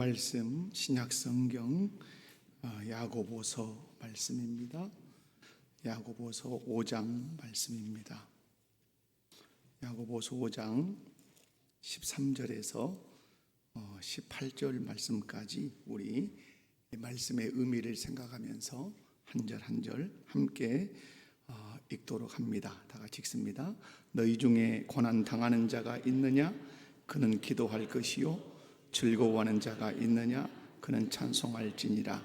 말씀 신약 성경 야고보서 말씀입니다. 야고보서 5장 말씀입니다. 야고보서 5장 13절에서 18절 말씀까지 우리 말씀의 의미를 생각하면서 한 절 한 절 함께 읽도록 합니다. 다 같이 읽습니다. 너희 중에 고난 당하는 자가 있느냐? 그는 기도할 것이요 즐거워하는 자가 있느냐? 그는 찬송할지니라.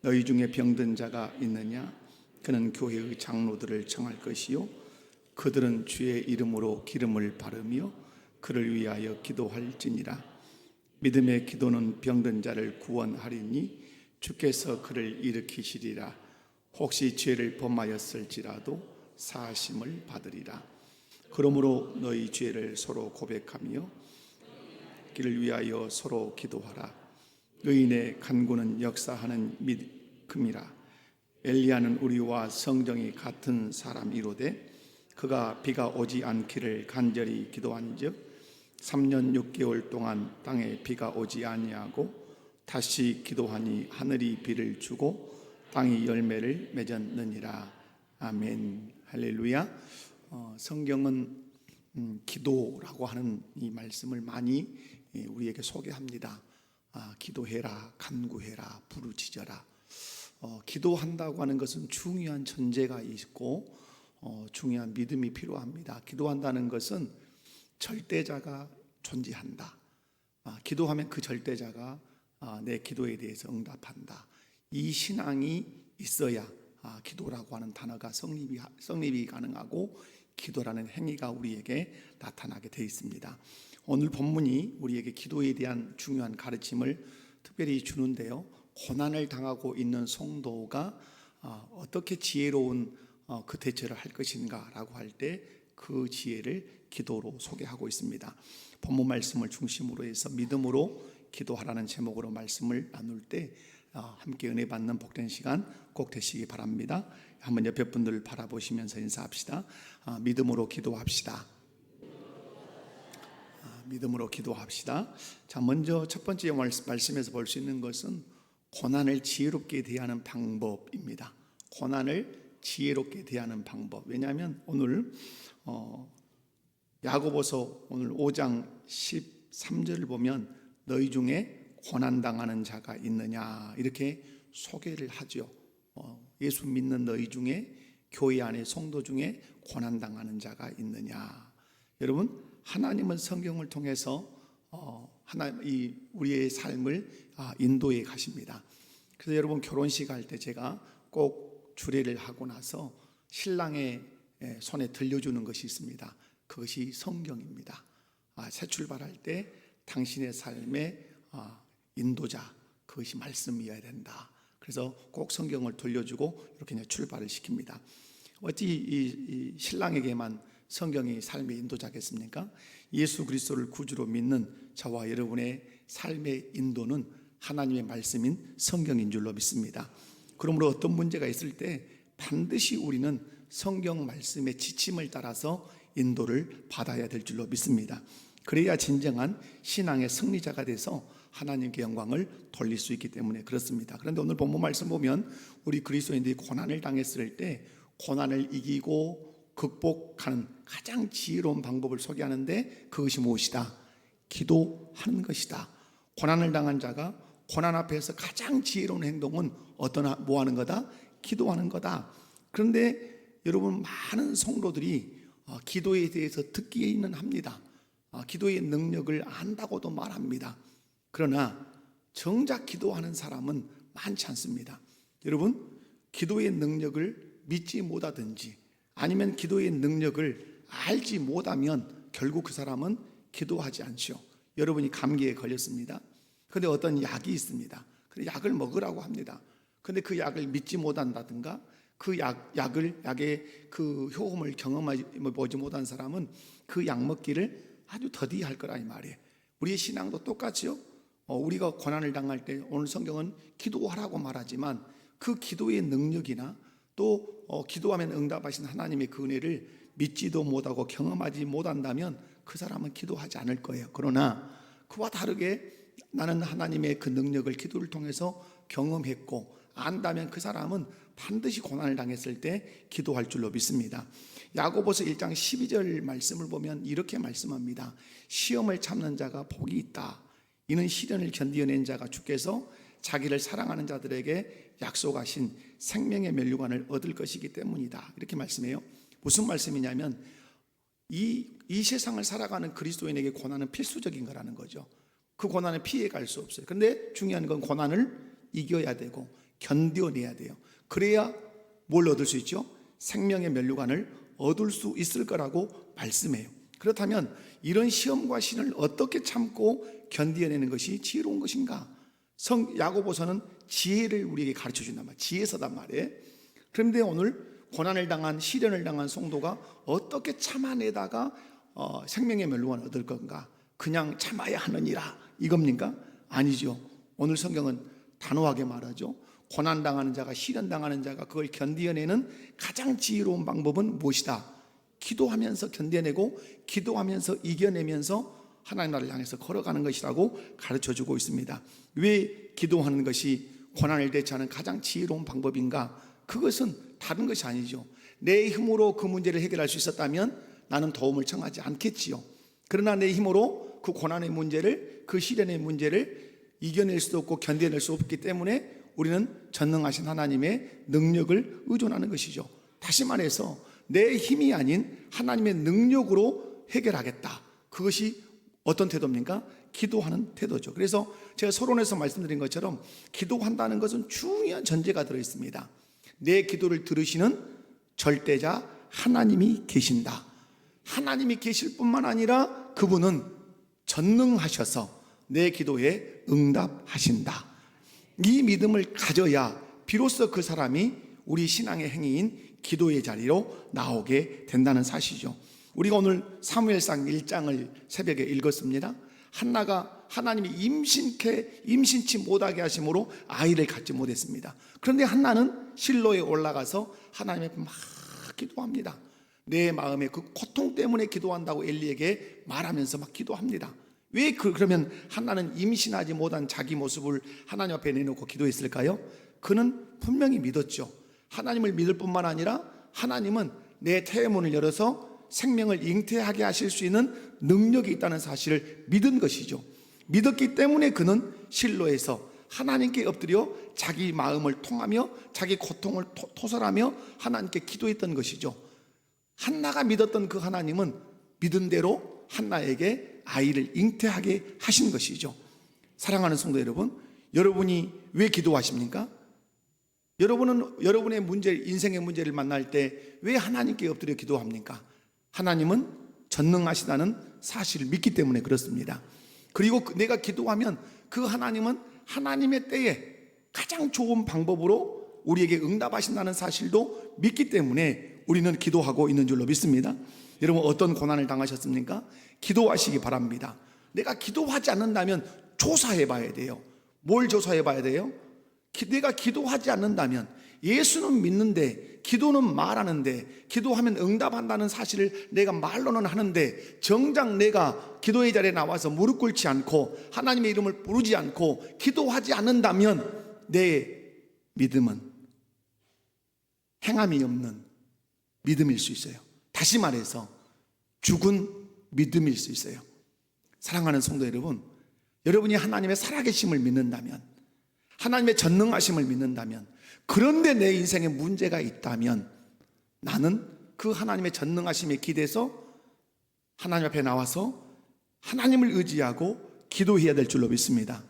너희 중에 병든 자가 있느냐? 그는 교회의 장로들을 청할 것이요 그들은 주의 이름으로 기름을 바르며 그를 위하여 기도할지니라. 믿음의 기도는 병든 자를 구원하리니 주께서 그를 일으키시리라. 혹시 죄를 범하였을지라도 사하심을 받으리라. 그러므로 너희 죄를 서로 고백하며 기를 위하여 서로 기도하라. 의인의 간구는 역사하는 믿음이라. 엘리야는 우리와 성정이 같은 사람이로되 그가 비가 오지 않기를 간절히 기도한즉 3년 6개월 동안 땅에 비가 오지 아니하고 다시 기도하니 하늘이 비를 주고 땅이 열매를 맺었느니라. 아멘. 할렐루야. 성경은 기도라고 하는 이 말씀을 많이 우리에게 소개합니다. 기도해라, 간구해라, 부르짖어라. 기도한다고 하는 것은 중요한 전제가 있고 중요한 믿음이 필요합니다. 기도한다는 것은 절대자가 존재한다. 기도하면 그 절대자가 내 기도에 대해서 응답한다. 이 신앙이 있어야 기도라고 하는 단어가 성립이 가능하고 기도라는 행위가 우리에게 나타나게 되어 있습니다. 오늘 본문이 우리에게 기도에 대한 중요한 가르침을 특별히 주는데요. 고난을 당하고 있는 성도가 어떻게 지혜로운 그 대처를 할 것인가 라고 할 때 그 지혜를 기도로 소개하고 있습니다. 본문 말씀을 중심으로 해서 믿음으로 기도하라는 제목으로 말씀을 나눌 때 함께 은혜 받는 복된 시간 꼭 되시기 바랍니다. 한번 옆에 분들 바라보시면서 인사합시다. 믿음으로 기도합시다. 믿음으로 기도합시다. 자, 먼저 첫 번째 말씀에서 볼 수 있는 것은 고난을 지혜롭게 대하는 방법입니다. 고난을 지혜롭게 대하는 방법. 왜냐하면 오늘 야고보서 오늘 5장 13절을 보면 너희 중에 고난당하는 자가 있느냐 이렇게 소개를 하죠. 예수 믿는 너희 중에 교회 안에 성도 중에 고난당하는 자가 있느냐. 여러분, 하나님은 성경을 통해서 우리의 삶을 인도해 가십니다. 그래서 여러분 결혼식 할 때 제가 꼭 주례를 하고 나서 신랑의 손에 들려주는 것이 있습니다. 그것이 성경입니다. 새 출발할 때 당신의 삶의 인도자, 그것이 말씀이어야 된다. 그래서 꼭 성경을 돌려주고 이렇게 출발을 시킵니다. 어찌 이 신랑에게만 성경이 삶의 인도자겠습니까? 예수 그리스도를 구주로 믿는 저와 여러분의 삶의 인도는 하나님의 말씀인 성경인 줄로 믿습니다. 그러므로 어떤 문제가 있을 때 반드시 우리는 성경 말씀의 지침을 따라서 인도를 받아야 될 줄로 믿습니다. 그래야 진정한 신앙의 승리자가 돼서 하나님께 영광을 돌릴 수 있기 때문에 그렇습니다. 그런데 오늘 본문 말씀 보면 우리 그리스도인들이 고난을 당했을 때 고난을 이기고 극복하는 가장 지혜로운 방법을 소개하는데 그것이 무엇이다? 기도하는 것이다. 고난을 당한 자가 고난 앞에서 가장 지혜로운 행동은 뭐 하는 거다? 기도하는 거다. 그런데 여러분, 많은 성도들이 기도에 대해서 듣기는 합니다. 기도의 능력을 안다고도 말합니다. 그러나 정작 기도하는 사람은 많지 않습니다. 여러분, 기도의 능력을 믿지 못하든지 아니면 기도의 능력을 알지 못하면 결국 그 사람은 기도하지 않죠. 여러분이 감기에 걸렸습니다. 그런데 어떤 약이 있습니다. 그 약을 먹으라고 합니다. 그런데 그 약을 믿지 못한다든가 그 약의 그 효험을 경험하지 보지 못한 사람은 그 약 먹기를 아주 더디할 거라 이 말이에요. 우리의 신앙도 똑같이요. 우리가 고난을 당할 때 오늘 성경은 기도하라고 말하지만 그 기도의 능력이나 또 기도하면 응답하신 하나님의 그 은혜를 믿지도 못하고 경험하지 못한다면 그 사람은 기도하지 않을 거예요. 그러나 그와 다르게 나는 하나님의 그 능력을 기도를 통해서 경험했고 안다면 그 사람은 반드시 고난을 당했을 때 기도할 줄로 믿습니다. 야고보서 1장 12절 말씀을 보면 이렇게 말씀합니다. 시험을 참는 자가 복이 있다. 이는 시련을 견디어낸 자가 주께서 자기를 사랑하는 자들에게 약속하신 생명의 면류관을 얻을 것이기 때문이다. 이렇게 말씀해요. 무슨 말씀이냐면 이 세상을 살아가는 그리스도인에게 고난은 필수적인 거라는 거죠. 그 고난을 피해갈 수 없어요. 그런데 중요한 건 고난을 이겨야 되고 견뎌내야 돼요. 그래야 뭘 얻을 수 있죠? 생명의 면류관을 얻을 수 있을 거라고 말씀해요. 그렇다면 이런 시험과 시련을 어떻게 참고 견뎌내는 것이 지혜로운 것인가? 야고보서는 지혜를 우리에게 가르쳐 준단 말이에요. 지혜서단 말이에요. 그런데 오늘 고난을 당한 시련을 당한 성도가 어떻게 참아내다가 생명의 면류관을 얻을 건가? 그냥 참아야 하느니라 이겁니까? 아니죠. 오늘 성경은 단호하게 말하죠. 고난당하는 자가, 시련당하는 자가 그걸 견뎌내는 가장 지혜로운 방법은 무엇이다? 기도하면서 견뎌내고 기도하면서 이겨내면서 하나님 나라를 향해서 걸어가는 것이라고 가르쳐주고 있습니다. 왜 기도하는 것이 고난을 대처하는 가장 지혜로운 방법인가? 그것은 다른 것이 아니죠. 내 힘으로 그 문제를 해결할 수 있었다면 나는 도움을 청하지 않겠지요. 그러나 내 힘으로 그 고난의 문제를, 그 시련의 문제를 이겨낼 수도 없고 견뎌낼 수 없기 때문에 우리는 전능하신 하나님의 능력을 의존하는 것이죠. 다시 말해서 내 힘이 아닌 하나님의 능력으로 해결하겠다. 그것이 어떤 태도입니까? 기도하는 태도죠. 그래서 제가 서론에서 말씀드린 것처럼 기도한다는 것은 중요한 전제가 들어있습니다. 내 기도를 들으시는 절대자 하나님이 계신다. 하나님이 계실 뿐만 아니라 그분은 전능하셔서 내 기도에 응답하신다. 이 믿음을 가져야 비로소 그 사람이 우리 신앙의 행위인 기도의 자리로 나오게 된다는 사실이죠. 우리가 오늘 사무엘상 1장을 새벽에 읽었습니다. 한나가 하나님이 임신치 못하게 하심으로 아이를 갖지 못했습니다. 그런데 한나는 실로에 올라가서 하나님 앞에 막 기도합니다. 내 마음의 그 고통 때문에 기도한다고 엘리에게 말하면서 막 기도합니다. 왜 그러면 한나는 임신하지 못한 자기 모습을 하나님 앞에 내놓고 기도했을까요? 그는 분명히 믿었죠. 하나님을 믿을 뿐만 아니라 하나님은 내 태문을 열어서 생명을 잉태하게 하실 수 있는 능력이 있다는 사실을 믿은 것이죠. 믿었기 때문에 그는 실로에서 하나님께 엎드려 자기 마음을 통하며 자기 고통을 토설하며 하나님께 기도했던 것이죠. 한나가 믿었던 그 하나님은 믿은 대로 한나에게 아이를 잉태하게 하신 것이죠. 사랑하는 성도 여러분, 여러분이 왜 기도하십니까? 여러분은 여러분의 인생의 문제를 만날 때 왜 하나님께 엎드려 기도합니까? 하나님은 전능하시다는 사실을 믿기 때문에 그렇습니다. 그리고 내가 기도하면 그 하나님은 하나님의 때에 가장 좋은 방법으로 우리에게 응답하신다는 사실도 믿기 때문에 우리는 기도하고 있는 줄로 믿습니다. 여러분 어떤 고난을 당하셨습니까? 기도하시기 바랍니다. 내가 기도하지 않는다면 조사해 봐야 돼요. 뭘 조사해 봐야 돼요? 내가 기도하지 않는다면, 예수는 믿는데 기도는 말하는데 기도하면 응답한다는 사실을 내가 말로는 하는데 정작 내가 기도의 자리에 나와서 무릎 꿇지 않고 하나님의 이름을 부르지 않고 기도하지 않는다면 내 믿음은 행함이 없는 믿음일 수 있어요. 다시 말해서 죽은 믿음일 수 있어요. 사랑하는 성도 여러분, 여러분이 하나님의 살아계심을 믿는다면, 하나님의 전능하심을 믿는다면, 그런데 내 인생에 문제가 있다면 나는 그 하나님의 전능하심에 기대서 하나님 앞에 나와서 하나님을 의지하고 기도해야 될 줄로 믿습니다.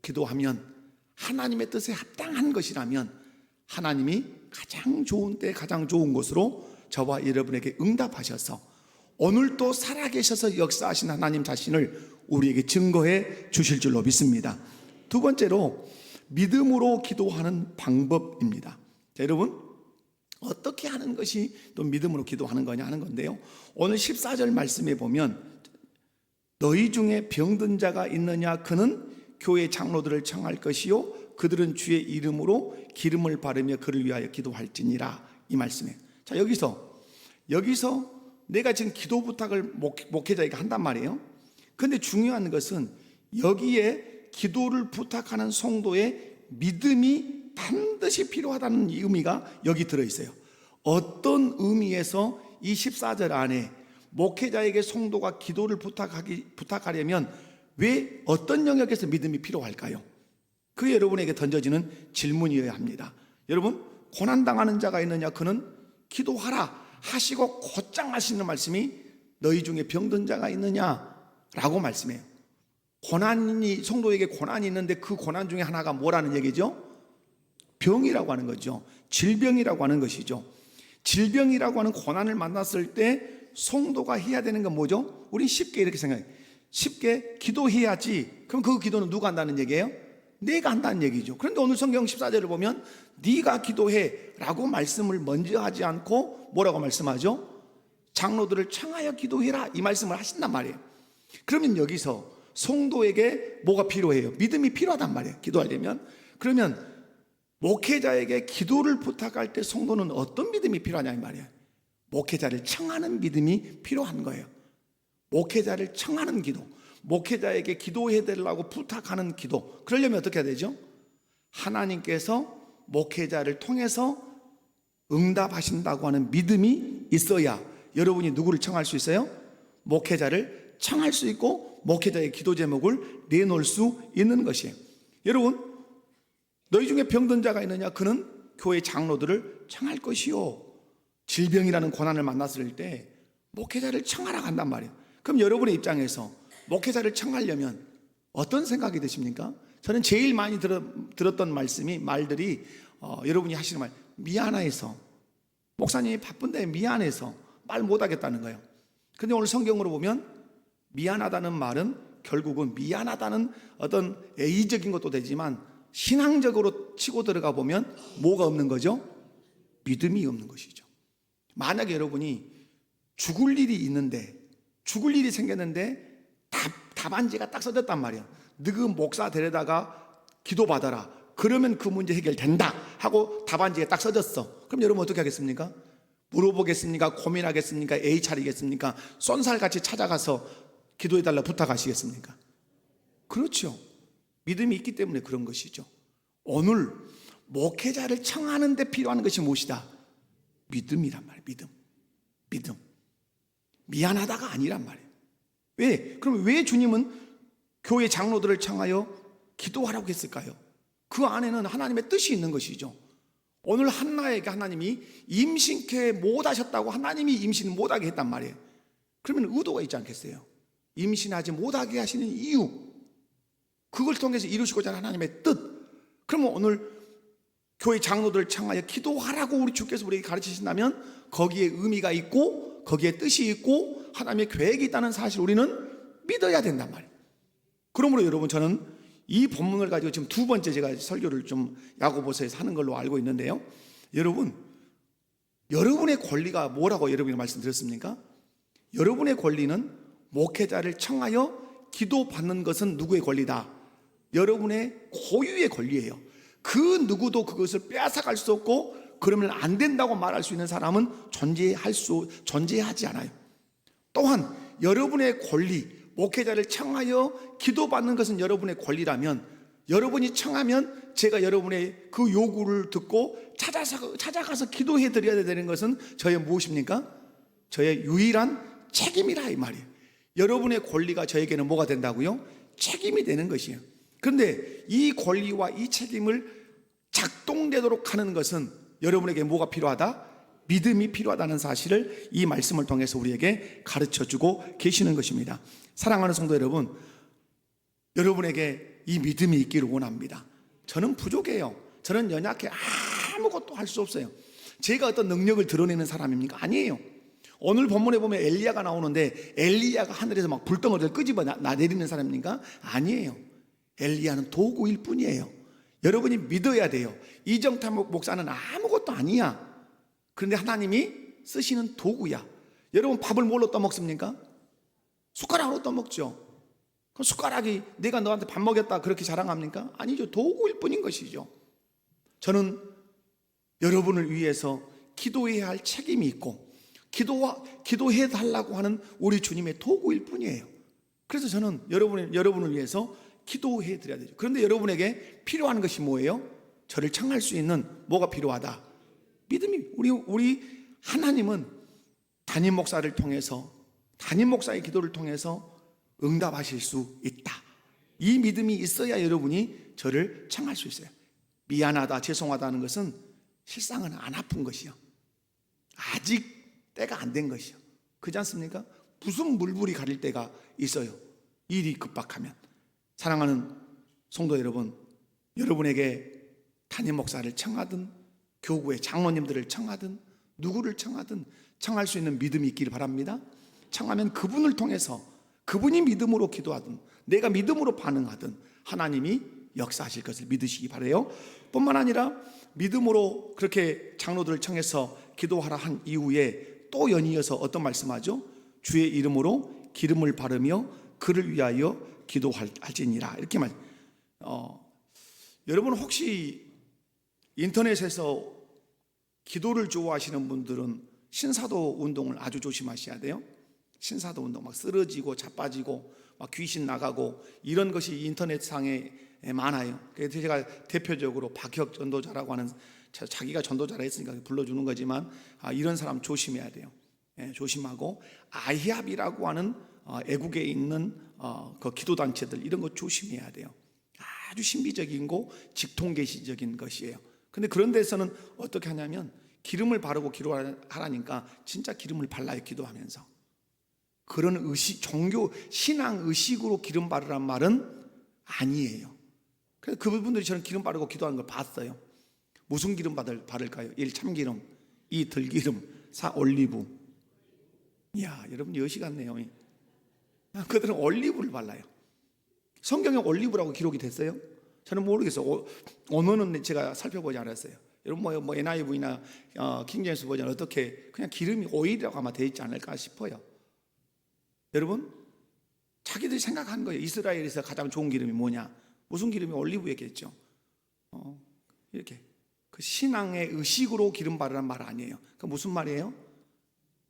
기도하면 하나님의 뜻에 합당한 것이라면 하나님이 가장 좋은 때 가장 좋은 곳으로 저와 여러분에게 응답하셔서 오늘도 살아계셔서 역사하신 하나님 자신을 우리에게 증거해 주실 줄로 믿습니다. 두 번째로 믿음으로 기도하는 방법입니다. 자, 여러분 어떻게 하는 것이 또 믿음으로 기도하는 거냐 하는 건데요, 오늘 14절 말씀에 보면 너희 중에 병든 자가 있느냐 그는 교회 장로들을 청할 것이요 그들은 주의 이름으로 기름을 바르며 그를 위하여 기도할지니라, 이 말씀에. 자, 여기서 내가 지금 기도 부탁을 목회자에게 한단 말이에요. 그런데 중요한 것은 여기에 기도를 부탁하는 성도의 믿음이 반드시 필요하다는 이 의미가 여기 들어있어요. 어떤 의미에서 이 14절 안에 목회자에게 성도가 기도를 부탁하려면 왜 어떤 영역에서 믿음이 필요할까요? 그게 여러분에게 던져지는 질문이어야 합니다. 여러분, 고난당하는 자가 있느냐? 그는 기도하라 하시고 곧장 하시는 말씀이 너희 중에 병든 자가 있느냐? 라고 말씀해요. 성도에게 고난이 있는데 그 고난 중에 하나가 뭐라는 얘기죠? 병이라고 하는 거죠. 질병이라고 하는 것이죠. 질병이라고 하는 고난을 만났을 때 성도가 해야 되는 건 뭐죠? 우린 쉽게 이렇게 생각해요. 쉽게 기도해야지. 그럼 그 기도는 누가 한다는 얘기예요? 내가 한다는 얘기죠. 그런데 오늘 성경 14절을 보면 네가 기도해 라고 말씀을 먼저 하지 않고 뭐라고 말씀하죠? 장로들을 청하여 기도해라 이 말씀을 하신단 말이에요. 그러면 여기서 성도에게 뭐가 필요해요? 믿음이 필요하단 말이에요. 기도하려면. 그러면 목회자에게 기도를 부탁할 때 성도는 어떤 믿음이 필요하냐 이 말이에요. 목회자를 청하는 믿음이 필요한 거예요. 목회자를 청하는 기도, 목회자에게 기도해 달라고 부탁하는 기도. 그러려면 어떻게 해야 되죠? 하나님께서 목회자를 통해서 응답하신다고 하는 믿음이 있어야 여러분이 누구를 청할 수 있어요? 목회자를 청할 수 있고 목회자의 기도 제목을 내놓을 수 있는 것이에요. 여러분, 너희 중에 병든 자가 있느냐? 그는 교회 장로들을 청할 것이요. 질병이라는 고난을 만났을 때 목회자를 청하라 간단 말이에요. 그럼 여러분의 입장에서 목회자를 청하려면 어떤 생각이 드십니까? 저는 제일 많이 들었던 말들이 여러분이 하시는 말, 미안해서, 목사님이 바쁜데 미안해서 말 못하겠다는 거예요. 근데 오늘 성경으로 보면 미안하다는 말은 결국은 미안하다는 어떤 애의적인 것도 되지만 신앙적으로 치고 들어가 보면 뭐가 없는 거죠? 믿음이 없는 것이죠. 만약에 여러분이 죽을 일이 생겼는데 답안지가 딱 써졌단 말이에요. 너그 목사 데려다가 기도받아라. 그러면 그 문제 해결된다 하고 답안지에 딱 써졌어. 그럼 여러분 어떻게 하겠습니까? 물어보겠습니까? 고민하겠습니까? 애의 차리겠습니까? 쏜살같이 찾아가서 기도해달라 부탁하시겠습니까? 그렇죠. 믿음이 있기 때문에 그런 것이죠. 오늘 목회자를 청하는 데 필요한 것이 무엇이다? 믿음이란 말이에요. 믿음. 미안하다가 아니란 말이에요. 왜? 그럼 왜 주님은 교회 장로들을 청하여 기도하라고 했을까요? 그 안에는 하나님의 뜻이 있는 것이죠. 오늘 한나에게 하나님이 임신케 못하셨다고 하나님이 임신 못하게 했단 말이에요. 그러면 의도가 있지 않겠어요? 임신하지 못하게 하시는 이유, 그걸 통해서 이루시고자 하는 하나님의 뜻. 그러면 오늘 교회 장로들을 청하여 기도하라고 우리 주께서 우리에게 가르치신다면 거기에 의미가 있고 거기에 뜻이 있고 하나님의 계획이 있다는 사실을 우리는 믿어야 된단 말이에요. 그러므로 여러분, 저는 이 본문을 가지고 지금 두 번째 제가 설교를 좀 야고보서에서 하는 걸로 알고 있는데요. 여러분의 권리가 뭐라고 여러분이 말씀드렸습니까? 여러분의 권리는 목회자를 청하여 기도받는 것은 누구의 권리다? 여러분의 고유의 권리예요. 그 누구도 그것을 빼앗아갈 수 없고 그러면 안 된다고 말할 수 있는 사람은 존재하지 않아요. 또한 여러분의 권리, 목회자를 청하여 기도받는 것은 여러분의 권리라면 여러분이 청하면 제가 여러분의 그 요구를 듣고 찾아가서 기도해 드려야 되는 것은 저의 무엇입니까? 저의 유일한 책임이라 이 말이에요. 여러분의 권리가 저에게는 뭐가 된다고요? 책임이 되는 것이에요. 그런데 이 권리와 이 책임을 작동되도록 하는 것은 여러분에게 뭐가 필요하다? 믿음이 필요하다는 사실을 이 말씀을 통해서 우리에게 가르쳐주고 계시는 것입니다. 사랑하는 성도 여러분, 여러분에게 이 믿음이 있기를 원합니다. 저는 부족해요. 저는 연약해. 아무것도 할 수 없어요. 제가 어떤 능력을 드러내는 사람입니까? 아니에요. 오늘 본문에 보면 엘리야가 나오는데 엘리야가 하늘에서 막 불덩어리를 끄집어 내리는 사람입니까? 아니에요. 엘리야는 도구일 뿐이에요. 여러분이 믿어야 돼요. 이정탁 목사는 아무것도 아니야. 그런데 하나님이 쓰시는 도구야. 여러분, 밥을 뭘로 떠먹습니까? 숟가락으로 떠먹죠. 그럼 숟가락이 내가 너한테 밥 먹였다 그렇게 자랑합니까? 아니죠. 도구일 뿐인 것이죠. 저는 여러분을 위해서 기도해야 할 책임이 있고 기도해 달라고 하는 우리 주님의 도구일 뿐이에요. 그래서 저는 여러분을 위해서 기도해 드려야 되죠. 그런데 여러분에게 필요한 것이 뭐예요? 저를 청할 수 있는 뭐가 필요하다? 믿음이. 우리 하나님은 담임 목사를 통해서, 담임 목사의 기도를 통해서 응답하실 수 있다. 이 믿음이 있어야 여러분이 저를 청할 수 있어요. 미안하다, 죄송하다는 것은 실상은 안 아픈 것이요, 아직 때가 안 된 것이요, 그렇지 않습니까? 무슨 물불이 가릴 때가 있어요, 일이 급박하면. 사랑하는 성도 여러분, 여러분에게 담임 목사를 청하든 교구의 장로님들을 청하든 누구를 청하든 청할 수 있는 믿음이 있기를 바랍니다. 청하면 그분을 통해서, 그분이 믿음으로 기도하든 내가 믿음으로 반응하든 하나님이 역사하실 것을 믿으시기 바라요. 뿐만 아니라 믿음으로 그렇게 장로들을 청해서 기도하라 한 이후에 또 연이어서 어떤 말씀하죠? 주의 이름으로 기름을 바르며 그를 위하여 기도할지니라, 이렇게 말. 여러분 혹시 인터넷에서 기도를 좋아하시는 분들은 신사도 운동을 아주 조심하셔야 돼요. 신사도 운동, 막 쓰러지고 자빠지고 막 귀신 나가고 이런 것이 인터넷상에 많아요. 그래서 제가 대표적으로 박혁 전도자라고 하는, 자기가 전도자라 했으니까 불러주는 거지만 이런 사람 조심해야 돼요. 조심하고, 아히압이라고 하는 애국에 있는 그 기도단체들, 이런 거 조심해야 돼요. 아주 신비적인 거, 직통계시적인 것이에요. 근데 그런 데서는 어떻게 하냐면 기름을 바르고 기도하라니까 진짜 기름을 발라요, 기도하면서. 그런 의식, 종교, 신앙 의식으로 기름 바르란 말은 아니에요. 그래서 그분들이 저는 기름 바르고 기도하는 걸 봤어요. 무슨 기름 바를까요? 1. 참기름, 2. 들기름, 4. 올리브. 이야, 여러분 여시 같네요. 그들은 올리브를 발라요. 성경에 올리브라고 기록이 됐어요? 저는 모르겠어요. 언어는 제가 살펴보지 않았어요. 여러분 뭐 NIV나 킹제임스 버전 어떻게, 그냥 기름이 오일이라고 아마 되어 있지 않을까 싶어요. 여러분, 자기들이 생각한 거예요. 이스라엘에서 가장 좋은 기름이 뭐냐? 무슨 기름이? 올리브였겠죠. 이렇게 그 신앙의 의식으로 기름 바르란 말 아니에요. 그 무슨 말이에요?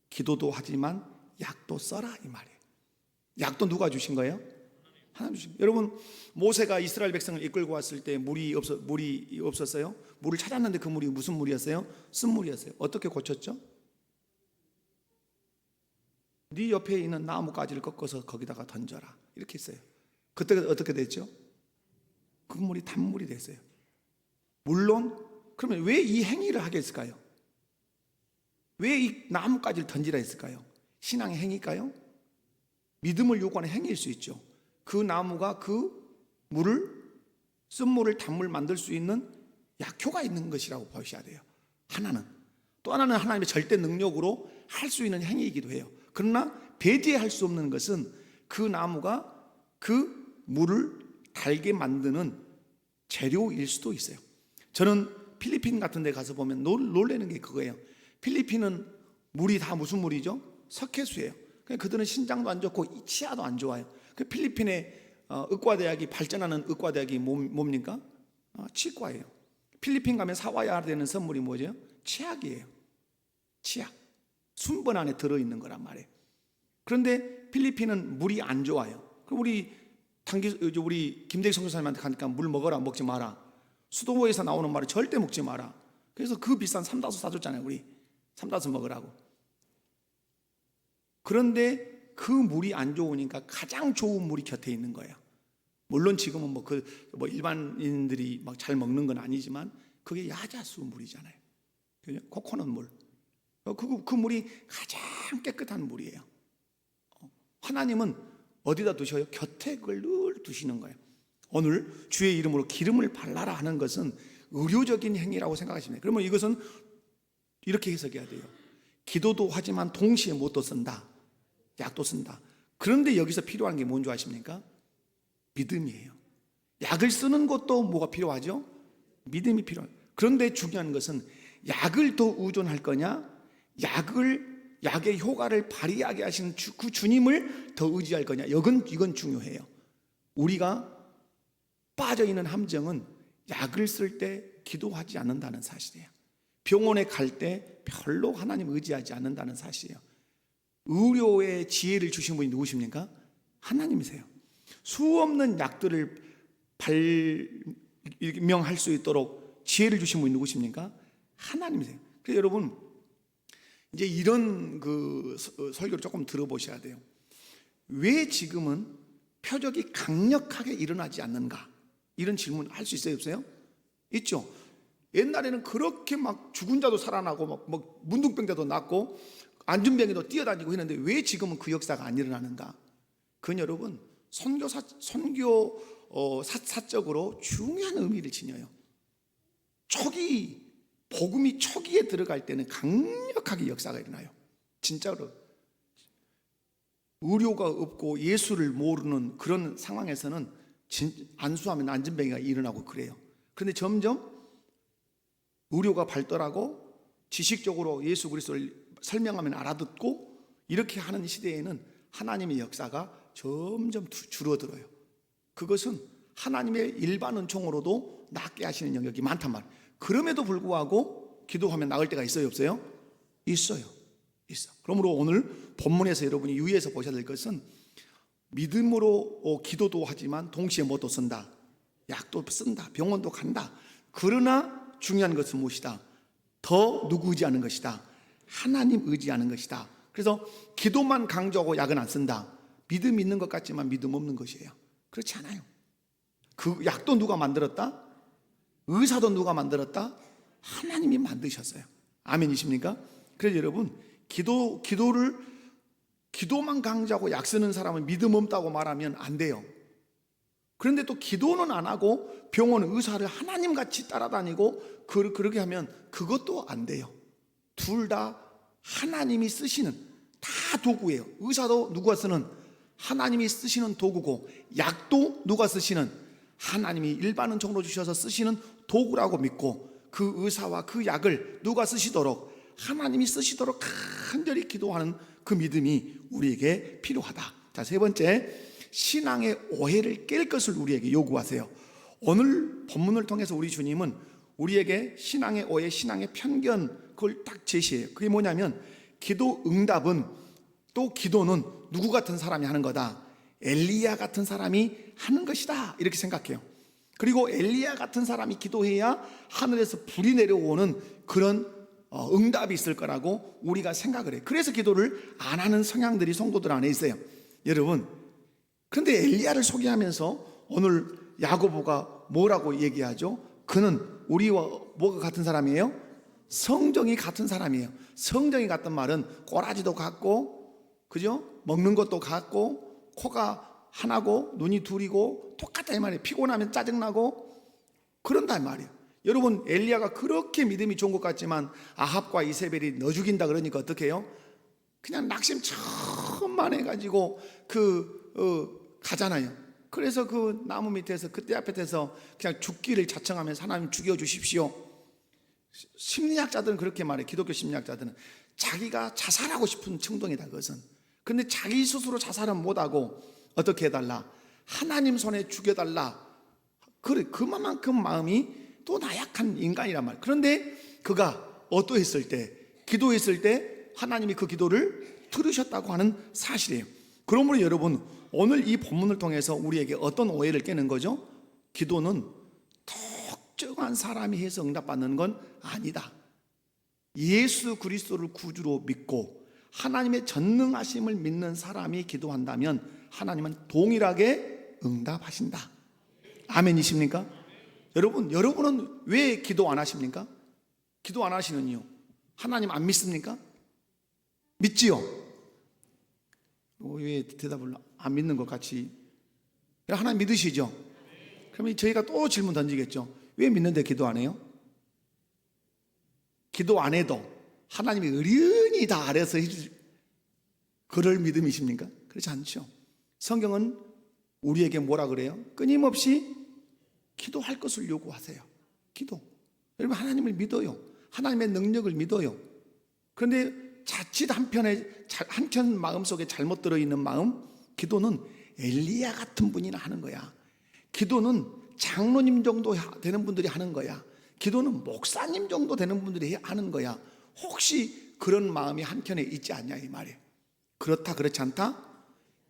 기도도 하지만 약도 써라, 이 말이에요. 약도 누가 주신 거예요? 하나님 주신 거예요. 여러분, 모세가 이스라엘 백성을 이끌고 왔을 때 물이 없었어요? 물을 찾았는데 그 물이 무슨 물이었어요? 쓴물이었어요. 어떻게 고쳤죠? 네 옆에 있는 나뭇가지를 꺾어서 거기다가 던져라, 이렇게 했어요. 그때 어떻게 됐죠? 그 물이 단물이 됐어요. 물론 그러면 왜 이 행위를 하게 했을까요? 왜 이 나뭇가지를 던지라 했을까요? 신앙의 행위일까요? 믿음을 요구하는 행위일 수 있죠. 그 나무가 그 물을, 쓴물을 단물 만들 수 있는 약효가 있는 것이라고 보셔야 돼요. 하나는. 또 하나는 하나님의 절대 능력으로 할 수 있는 행위이기도 해요. 그러나 배제할 수 없는 것은 그 나무가 그 물을 달게 만드는 재료일 수도 있어요. 저는 필리핀 같은 데 가서 보면 놀라는 게 그거예요. 필리핀은 물이 다 무슨 물이죠? 석회수예요. 그들은 신장도 안 좋고 치아도 안 좋아요. 그 필리핀의 의과대학이 발전하는 의과대학이 뭡니까? 치과예요. 필리핀 가면 사와야 되는 선물이 뭐죠? 치약이에요. 치약. 순번 안에 들어있는 거란 말이에요. 그런데 필리핀은 물이 안 좋아요. 그럼 우리 김대기 선교사님한테 가니까 물 먹어라, 먹지 마라. 수도에서 나오는 말을 절대 먹지 마라. 그래서 그 비싼 삼다수 사줬잖아요. 우리 삼다수 먹으라고. 그런데 그 물이 안 좋으니까 가장 좋은 물이 곁에 있는 거예요. 물론 지금은 뭐 일반인들이 막 잘 먹는 건 아니지만 그게 야자수 물이잖아요. 그죠? 코코넛 물. 그 물이 가장 깨끗한 물이에요. 하나님은 어디다 두셔요? 곁에 그걸 늘 두시는 거예요. 오늘 주의 이름으로 기름을 발라라 하는 것은 의료적인 행위라고 생각하시면 돼요. 그러면 이것은 이렇게 해석해야 돼요. 기도도 하지만 동시에 뭣도 쓴다. 약도 쓴다. 그런데 여기서 필요한 게 뭔지 아십니까? 믿음이에요. 약을 쓰는 것도 뭐가 필요하죠? 믿음이 필요해요. 그런데 중요한 것은 약을 더 의존할 거냐, 약의 효과를 발휘하게 하시는 그 주님을 더 의지할 거냐, 이건 중요해요. 우리가 빠져있는 함정은 약을 쓸 때 기도하지 않는다는 사실이에요. 병원에 갈 때 별로 하나님 의지하지 않는다는 사실이에요. 의료의 지혜를 주신 분이 누구십니까? 하나님이세요. 수없는 약들을 발명할 수 있도록 지혜를 주신 분이 누구십니까? 하나님이세요. 그래서 여러분, 이제 이런 설교를 조금 들어보셔야 돼요. 왜 지금은 표적이 강력하게 일어나지 않는가? 이런 질문 할 수 있어요, 없어요? 있죠. 옛날에는 그렇게 막 죽은 자도 살아나고 막 문둥병자도 낫고 안준병이도 뛰어다니고 했는데 왜 지금은 그 역사가 안 일어나는가? 그건 여러분, 사적으로 중요한 의미를 지녀요. 복음이 초기에 들어갈 때는 강력하게 역사가 일어나요. 진짜로. 의료가 없고 예수를 모르는 그런 상황에서는 안수하면 안진병이가 일어나고 그래요. 그런데 점점 의료가 발달하고 지식적으로 예수 그리스도를 설명하면 알아듣고 이렇게 하는 시대에는 하나님의 역사가 점점 줄어들어요. 그것은 하나님의 일반 은총으로도 낫게 하시는 영역이 많단 말이에요. 그럼에도 불구하고 기도하면 나을 때가 있어요, 없어요? 있어요. 그러므로 오늘 본문에서 여러분이 유의해서 보셔야 될 것은 믿음으로 기도도 하지만 동시에 뭐도 쓴다? 약도 쓴다. 병원도 간다. 그러나 중요한 것은 무엇이다? 더 누구 의지하는 것이다? 하나님 의지하는 것이다. 그래서 기도만 강조하고 약은 안 쓴다. 믿음 있는 것 같지만 믿음 없는 것이에요. 그렇지 않아요. 그 약도 누가 만들었다? 의사도 누가 만들었다? 하나님이 만드셨어요. 아멘이십니까? 그래서 여러분, 기도만 강조하고 약 쓰는 사람은 믿음 없다고 말하면 안 돼요. 그런데 또 기도는 안 하고 병원 의사를 하나님같이 따라다니고 그렇게 하면 그것도 안 돼요. 둘 다 하나님이 쓰시는 다 도구예요. 의사도 누가 쓰는 하나님이 쓰시는 도구고, 약도 누가 쓰시는 하나님이 일반 은총으로 주셔서 쓰시는 도구라고 믿고, 그 의사와 그 약을 누가 쓰시도록 하나님이 쓰시도록 간절히 기도하는 그 믿음이 우리에게 필요하다. 자, 세 번째, 신앙의 오해를 깰 것을 우리에게 요구하세요. 오늘 본문을 통해서 우리 주님은 우리에게 신앙의 오해, 신앙의 편견, 그걸 딱 제시해요. 그게 뭐냐면, 기도 응답은, 또 기도는 누구 같은 사람이 하는 거다? 엘리야 같은 사람이 하는 것이다, 이렇게 생각해요. 그리고 엘리야 같은 사람이 기도해야 하늘에서 불이 내려오는 그런 응답이 있을 거라고 우리가 생각을 해요. 그래서 기도를 안 하는 성향들이 성도들 안에 있어요. 여러분, 그런데 엘리야를 소개하면서 오늘 야고보가 뭐라고 얘기하죠? 그는 우리와 뭐가 같은 사람이에요? 성정이 같은 사람이에요. 성정이 같은 말은 꼬라지도 같고, 그죠? 먹는 것도 같고, 코가 하나고 눈이 둘이고 똑같다 이 말이에요. 피곤하면 짜증나고 그런다 이 말이에요. 여러분, 엘리야가 그렇게 믿음이 좋은 것 같지만 아합과 이세벨이 너 죽인다 그러니까 어떻게 해요? 그냥 낙심 천만 해가지고 가잖아요. 그래서 그 나무 밑에서 그때 앞에서 그냥 죽기를 자청하면서 하나님 죽여주십시오. 심리학자들은 그렇게 말해요. 기독교 심리학자들은 자기가 자살하고 싶은 충동이다, 그것은. 근데 자기 스스로 자살은 못하고 어떻게 해달라? 하나님 손에 죽여달라. 그래, 그만큼 마음이 또 나약한 인간이란 말이에요. 그런데 그가 어떠했을 때, 기도했을 때 하나님이 그 기도를 들으셨다고 하는 사실이에요. 그러므로 여러분, 오늘 이 본문을 통해서 우리에게 어떤 오해를 깨는 거죠? 기도는 특정한 사람이 해서 응답받는 건 아니다. 예수 그리스도를 구주로 믿고 하나님의 전능하심을 믿는 사람이 기도한다면 하나님은 동일하게 응답하신다. 아멘이십니까? 여러분은 왜 기도 안 하십니까? 기도 안 하시는 이유, 하나님 안 믿습니까? 믿지요? 왜 대답을 안 믿는 것 같이? 하나님 믿으시죠? 그러면 저희가 또 질문 던지겠죠. 왜 믿는데 기도 안 해요? 기도 안 해도 하나님이 의련히 다 알아서 해줄 그럴 믿음이십니까? 그렇지 않죠. 성경은 우리에게 뭐라 그래요? 끊임없이 기도할 것을 요구하세요. 기도. 여러분, 하나님을 믿어요. 하나님의 능력을 믿어요. 그런데 자칫 한편 마음속에 잘못 들어있는 마음, 기도는 엘리야 같은 분이나 하는 거야. 기도는 장로님 정도 되는 분들이 하는 거야. 기도는 목사님 정도 되는 분들이 하는 거야. 혹시 그런 마음이 한켠에 있지 않냐 이 말이에요. 그렇다 그렇지 않다?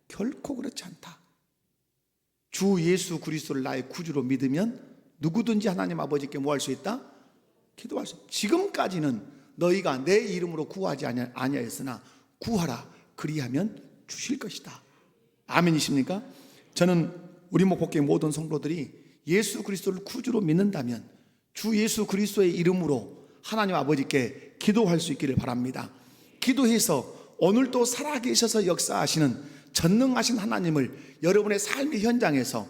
결코 그렇지 않다. 주 예수 그리스도를 나의 구주로 믿으면 누구든지 하나님 아버지께 뭐 할 수 있다? 기도할 수 있다. 지금까지는 너희가 내 이름으로 구하지 아니하였으나 구하라 그리하면 주실 것이다. 아멘이십니까? 저는 우리 목포교회 모든 성도들이 예수 그리스도를 구주로 믿는다면 주 예수 그리스도의 이름으로 하나님 아버지께 기도할 수 있기를 바랍니다. 기도해서 오늘도 살아계셔서 역사하시는 전능하신 하나님을 여러분의 삶의 현장에서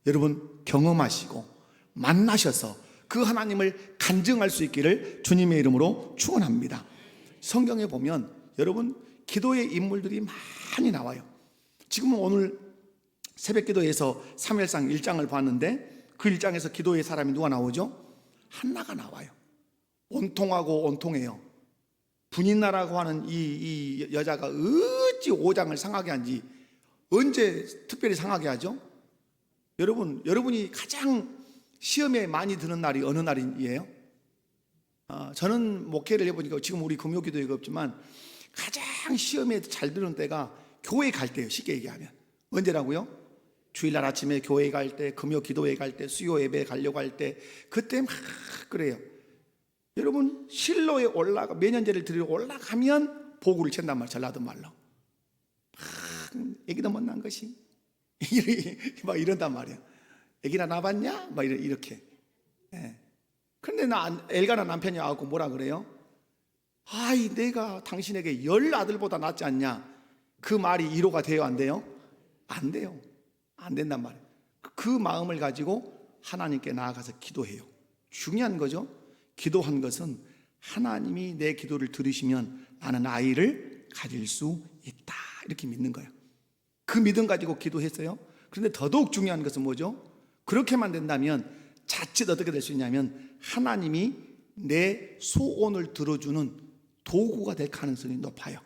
여러분 경험하시고 만나셔서 그 하나님을 간증할 수 있기를 주님의 이름으로 축원합니다. 성경에 보면 여러분 기도의 인물들이 많이 나와요. 지금은 오늘 새벽기도에서 사무엘상 1장을 봤는데 그 1장에서 기도의 사람이 누가 나오죠? 한나가 나와요. 온통하고 온통해요. 분인나라고 하는 이 여자가 어찌 5장을 상하게 한지 언제 특별히 상하게 하죠? 여러분이 가장 시험에 많이 드는 날이 어느 날이에요? 저는 목회를 해보니까 지금 우리 금요기도회가 없지만 가장 시험에 잘 드는 때가 교회 갈 때예요. 쉽게 얘기하면 언제라고요? 주일날 아침에 교회 갈 때, 금요 기도회 갈 때, 수요 예배 가려고 할 때 그때 막 그래요. 여러분 실로에 올라가 매년제를 드리러 올라가면 보구를 챈단 말이에요. 전라도 말로 애기도 못 난 것이 막 이런단 말이에요. 애기나 낳았냐? 막 이렇게. 그런데 엘가나 남편이 와갖고 뭐라 그래요? 아이 내가 당신에게 10 아들보다 낫지 않냐? 그 말이 위로가 돼요? 안 돼요? 안 돼요. 안 된단 말이에요. 그 마음을 가지고 하나님께 나아가서 기도해요. 중요한 거죠. 기도한 것은 하나님이 내 기도를 들으시면 나는 아이를 가질 수 있다 이렇게 믿는 거예요. 그 믿음 가지고 기도했어요. 그런데 더더욱 중요한 것은 뭐죠? 그렇게만 된다면 자칫 어떻게 될 수 있냐면 하나님이 내 소원을 들어주는 도구가 될 가능성이 높아요.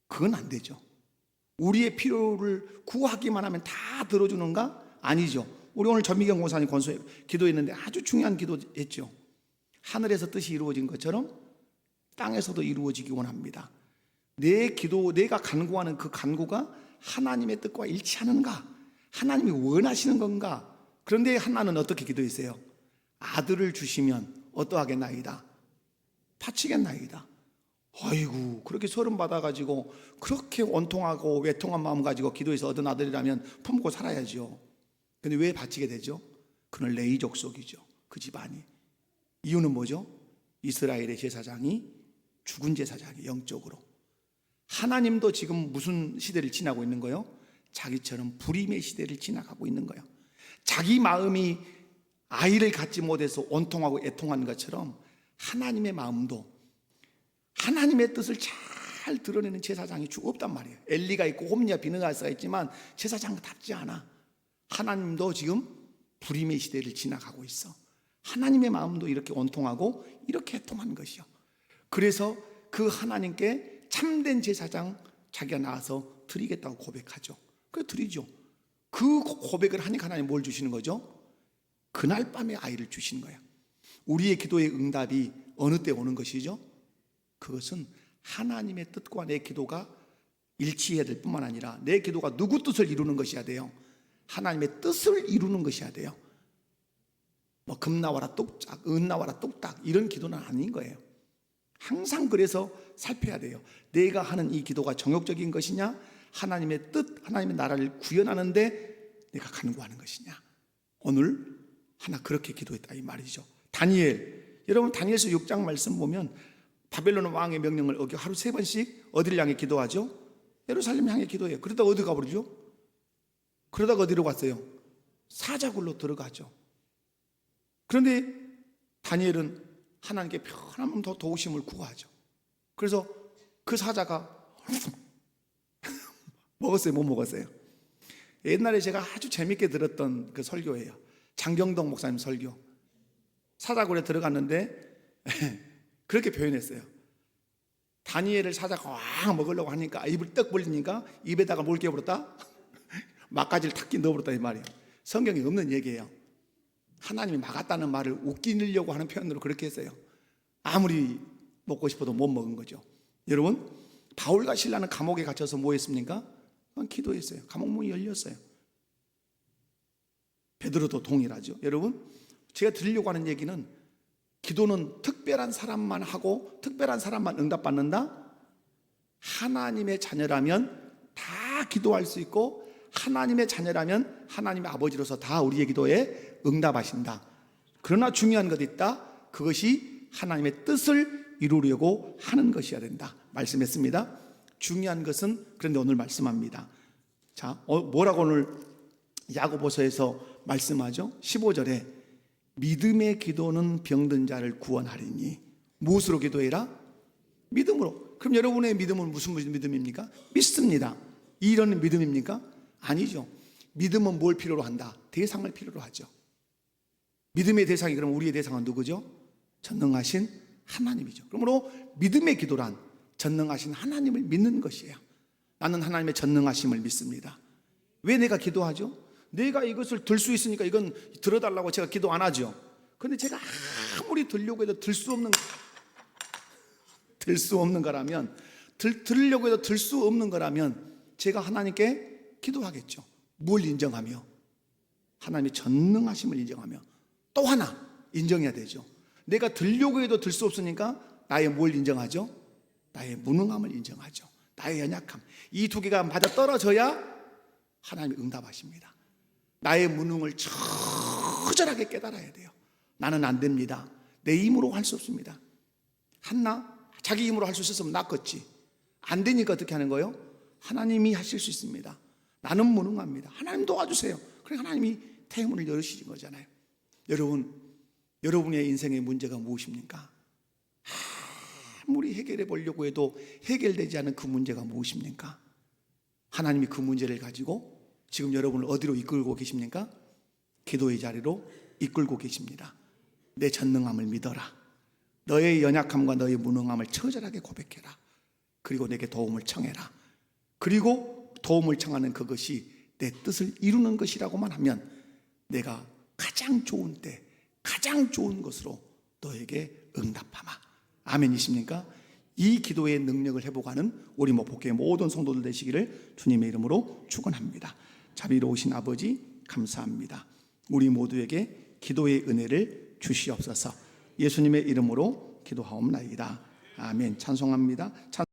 그건 안 되죠. 우리의 필요를 구하기만 하면 다 들어주는가? 아니죠. 우리 오늘 전미경 권사님 기도했는데 아주 중요한 기도했죠. 하늘에서 뜻이 이루어진 것처럼 땅에서도 이루어지기 원합니다. 내 기도, 내가 간구하는 그 간구가 하나님의 뜻과 일치하는가? 하나님이 원하시는 건가? 그런데 한나는 어떻게 기도했어요? 아들을 주시면 어떠하겠나이다? 바치겠나이다. 아이고 그렇게 소름 받아가지고 그렇게 원통하고 외통한 마음 가지고 기도해서 얻은 아들이라면 품고 살아야죠. 근데 왜 바치게 되죠? 그는 레위 족속이죠. 그 집안이. 이유는 뭐죠? 이스라엘의 제사장이 죽은 제사장이 영적으로. 하나님도 지금 무슨 시대를 지나고 있는 거예요? 자기처럼 불임의 시대를 지나가고 있는 거예요. 자기 마음이 아이를 갖지 못해서 원통하고 애통한 것처럼 하나님의 마음도 하나님의 뜻을 잘 드러내는 제사장이 없단 말이에요. 엘리가 있고 홈리와 비느하스가 있지만 제사장답지 않아. 하나님도 지금 불임의 시대를 지나가고 있어. 하나님의 마음도 이렇게 원통하고 이렇게 애통한 것이요. 그래서 그 하나님께 참된 제사장 자기가 나와서 드리겠다고 고백하죠. 그래서 드리죠. 그 고백을 하니까 하나님 뭘 주시는 거죠? 그날 밤에 아이를 주시는 거야. 우리의 기도의 응답이 어느 때 오는 것이죠? 그것은 하나님의 뜻과 내 기도가 일치해야 될 뿐만 아니라 내 기도가 누구 뜻을 이루는 것이어야 돼요? 하나님의 뜻을 이루는 것이어야 돼요. 뭐 금 나와라 똑딱, 은 나와라 똑딱 이런 기도는 아닌 거예요. 항상 그래서 살펴야 돼요. 내가 하는 이 기도가 정욕적인 것이냐, 하나님의 뜻, 하나님의 나라를 구현하는데 내가 간구하는 것이냐. 오늘 하나 그렇게 기도했다 이 말이죠. 다니엘, 여러분 다니엘서 6장 말씀 보면 바벨론 왕의 명령을 어겨 하루 3번씩 어디를 향해 기도하죠? 예루살렘 향해 기도해요. 그러다가 어디 가버리죠? 그러다가 어디로 갔어요? 사자굴로 들어가죠. 그런데 다니엘은 하나님께 편한 더 도우심을 구하죠. 그래서 그 사자가 먹었어요? 못 먹었어요? 옛날에 제가 아주 재밌게 들었던 그 설교예요. 장경동 목사님 설교. 사자굴에 들어갔는데 그렇게 표현했어요. 다니엘을 사자가 왕 먹으려고 하니까 입을 떡 벌리니까 입에다가 뭘 끼워버렸다? 막가지를 탁 넣어버렸다 이 말이에요. 성경에 없는 얘기예요. 하나님이 막았다는 말을 웃기려고 하는 표현으로 그렇게 했어요. 아무리 먹고 싶어도 못 먹은 거죠. 여러분, 바울과 실라는 감옥에 갇혀서 뭐 했습니까? 기도했어요. 감옥 문이 열렸어요. 베드로도 동일하죠. 여러분, 제가 드리려고 하는 얘기는 기도는 특별한 사람만 하고 특별한 사람만 응답받는다? 하나님의 자녀라면 다 기도할 수 있고 하나님의 자녀라면 하나님의 아버지로서 다 우리의 기도에 응답하신다. 그러나 중요한 것이 있다. 그것이 하나님의 뜻을 이루려고 하는 것이어야 된다 말씀했습니다. 중요한 것은 그런데 오늘 말씀합니다. 자, 뭐라고 오늘 야고보서에서 말씀하죠? 15절에 믿음의 기도는 병든 자를 구원하리니. 무엇으로 기도해라? 믿음으로. 그럼 여러분의 믿음은 무슨 믿음입니까? 믿습니다. 이런 믿음입니까? 아니죠. 믿음은 뭘 필요로 한다? 대상을 필요로 하죠. 믿음의 대상이 그럼 우리의 대상은 누구죠? 전능하신 하나님이죠. 그러므로 믿음의 기도란 전능하신 하나님을 믿는 것이에요. 나는 하나님의 전능하심을 믿습니다. 왜 내가 기도하죠? 내가 이것을 들 수 있으니까 이건 들어달라고 제가 기도 안 하죠. 그런데 제가 아무리 들려고 해도 들 수 없는 거라면, 들으려고 해도 들 수 없는 거라면 제가 하나님께 기도하겠죠. 뭘 인정하며? 하나님의 전능하심을 인정하며. 또 하나 인정해야 되죠. 내가 들려고 해도 들 수 없으니까 나의 뭘 인정하죠? 나의 무능함을 인정하죠. 나의 연약함. 이 두 개가 맞아 떨어져야 하나님이 응답하십니다. 나의 무능을 처절하게 깨달아야 돼요. 나는 안 됩니다. 내 힘으로 할 수 없습니다. 한나 자기 힘으로 할 수 있었으면 낫겠지. 안 되니까 어떻게 하는 거예요? 하나님이 하실 수 있습니다. 나는 무능합니다. 하나님 도와주세요. 그래 하나님이 태문을 열으시는 거잖아요. 여러분의 인생의 문제가 무엇입니까? 아무리 해결해 보려고 해도 해결되지 않은 그 문제가 무엇입니까? 하나님이 그 문제를 가지고 지금 여러분을 어디로 이끌고 계십니까? 기도의 자리로 이끌고 계십니다. 내 전능함을 믿어라. 너의 연약함과 너의 무능함을 처절하게 고백해라. 그리고 내게 도움을 청해라. 그리고 도움을 청하는 그것이 내 뜻을 이루는 것이라고만 하면 내가 가장 좋은 때 가장 좋은 것으로 너에게 응답하마. 아멘이십니까? 이 기도의 능력을 회복하는 우리 목포교회 모든 성도들 되시기를 주님의 이름으로 축원합니다. 자비로우신 아버지 감사합니다. 우리 모두에게 기도의 은혜를 주시옵소서. 예수님의 이름으로 기도하옵나이다. 아멘. 찬송합니다.